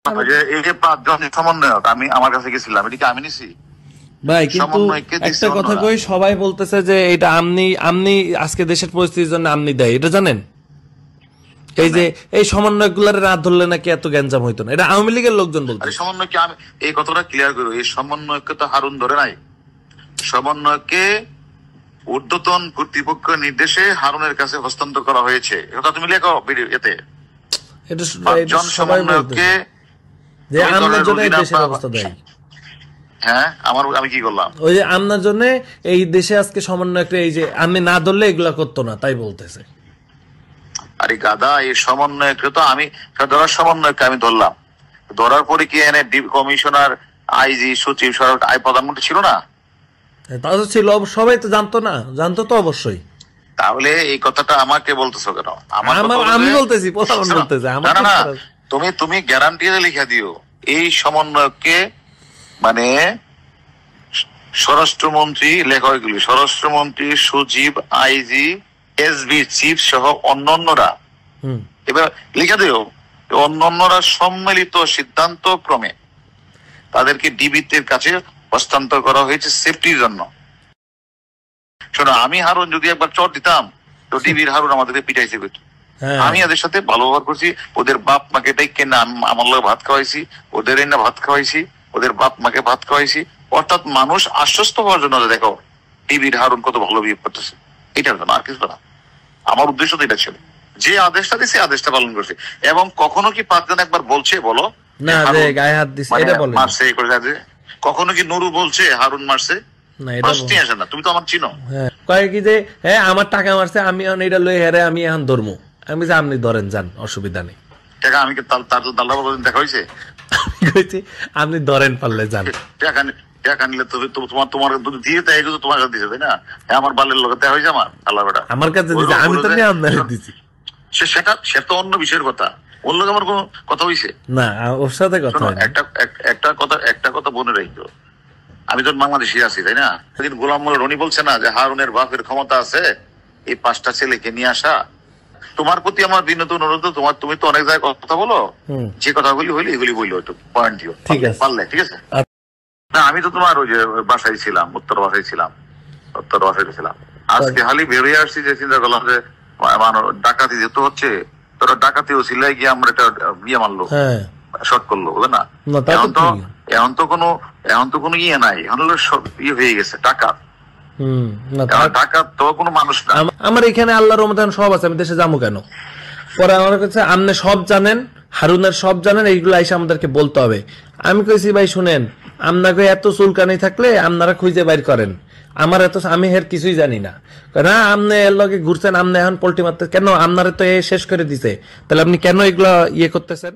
এই যে 5 জন সমন্বয়ক আমি আমার কাছে গেছিলাম, এটা কি আমি নিছি ভাই? কিন্তু একটা কথা কই, সবাই বলতেছে যে এটা আমনি আজকে দেশের পরিস্থিতির জন্য আমনি দেয়, এটা জানেন? এই যে এই সমন্বয়ক গুলার রাত ধরলে নাকি এত গ্যাঞ্জাম হইতো না, এটা আওয়ামী লীগের লোকজন বলতো। সমন্বয়কে আমি এই কথাটা ক্লিয়ার করি, এই সমন্বয়কে তো হারুন ধরে নাই। সমন্বয়কে ঊর্ধ্বতন কর্তৃপক্ষের নির্দেশে হারুনের কাছে হস্তান্তর করা হয়েছে, এটা তুমি লেখো এতে। এটা সমন্বয়কে যে আমনার জন্য এই দেশের অবস্থা দেয়। হ্যাঁ, আমি কি করলাম? ওই যে আমনার জন্য এই দেশে আজকে সমন্বয়কে, এই যে আমি না ধরলে এগুলা করতো না, তাই বলতেছে। আরে গাদা, এই সমন্বয়কে তো আমি ধরার সমন্বয়কে আমি ধরলাম, ধরার পরে কি এনে কমিশনার, আইজি, সচিব, প্রধানমন্ত্রী ছিল না? তা তো ছিল, সবাই তো জানতো না? জানতো তো অবশ্যই। তাহলে এই কথাটা আমাকে বলতেছো কেন? আমি বলতেছি, না, তুমি গ্যারান্টি লিখে দিও এই সমন্বয়কে, মানে স্বরাষ্ট্রমন্ত্রী, লেখা এগুলি স্বরাষ্ট্রমন্ত্রী, সচিব, আইজি, এসবি চিফ সহ অন্যান্যরা, এবার লিখে দিও অন্যান্যরা সম্মিলিত সিদ্ধান্ত ক্রমে তাদেরকে ডিবির কাছে হস্তান্তর করা হয়েছে সেফটির জন্য। শোনো, আমি হারুন যদি একবার চট দিতাম তো ডিবির হারুন আমাদেরকে পিটাইছে। আমি এদের সাথে ভালো ব্যবহার করছি, ওদের বাপ মাকে ডেকে না আমার লোক ভাত খাওয়াইছি, ওদের না ভাত খাওয়াইছি, ওদের বাপ মাকে ভাত খাওয়াইছি, অর্থাৎ মানুষ আশ্বস্ত হওয়ার জন্য দেখো ডিবির হারুন কত ভালো বিহেভ করতেছে, এটার জন্য, আর কিছু না। আমার উদ্দেশ্য তো এটা ছিল, যে আদেশটা দিছে আদেশটা পালন করছে। এবং কখনো কি 5 জন একবার বলছে বলো না যে গায়ে হাত দিছে, এটা বলে মারছে করে? কখনো কি নুরু বলছে হারুন মারছে? না, এটা আসে না। তুমি তো আমার চিনো। কয় কি যে হ্যাঁ আমার টাকা মারছে, আমি এখন এটা লই হেরে আমি এখন ধরমু। আমি যে আপনি ধরেন, যান, অসুবিধা নেই। টাকা আমি তার তো দাল্লা বলেন দেখা হয়েছে, কইছি আপনি ধরেন পারলে যান। টাকা নিলে তোমার দিয়ে তাই তোমার কাছে দিছে, তাই না? আমার বালের লোক দেখা হয়েছে, আমার আল্লাহ বেটা আমার কাছে দিছে, আমি তো নিয়ে আপনার দিছি। সে তো অন্য বিষয়ের কথা, ওর লোক আমার কোনো কথা হয়েছে না, ওর সাথে কথা একটা কথা মনে রাখো, আমি তো বাংলাদেশি আছি, তাই না? গোলাম মোল্লা রনি বলছে না যে হারুনের বাপের ক্ষমতা আছে এই 5টা ছেলেকে নিয়ে আসা। তোমার প্রতি আমার বিনীত অনুরোধ, তুমি তো অনেক জায়গায় কথা বলো, যে কথাগুলি হইলে এগুলি বললো, একটু পয়েন্ট দিও পারলে, ঠিক আছে? না, আমি তো তোমার ওই যে বাসায় ছিলাম, উত্তর বাসায় ছিলাম। আজকে হালি বেরিয়ে আসছি, যে চিন্তা করলাম যে ডাকাতি যেহেতু হচ্ছে, তোরা ডাকাতিও সিলাই গিয়ে আমরা একটা বিয়ে মারলো, শর্ট করলো, বুঝলে না? এখন তো কোনো ইয়ে নাই, এখন সব ইয়ে হয়ে গেছে, টাকা তো কোনো মানুষ না। আমার এখানে আল্লাহর রহমতে সব আছে, আমি দেশে যাবো কেন? পরে আমার কাছে আপনি সব জানেন, হারুনের সব জানেন, এইগুলো এসে আমাদেরকে বলতে হবে। আমি কইছি ভাই শুনেন, আপনাকে এত চুলকানি থাকলে আপনারা খুঁজে বাইর করেন, আমার আমি এর কিছুই জানি না। না, আপনি এর লগে ঘুরছেন, আপনি এখন পোল্ট্রি মারতে কেন? আপনারা তো এ শেষ করে দিছে, তাহলে আপনি কেন এগুলা ইয়ে করতেছেন?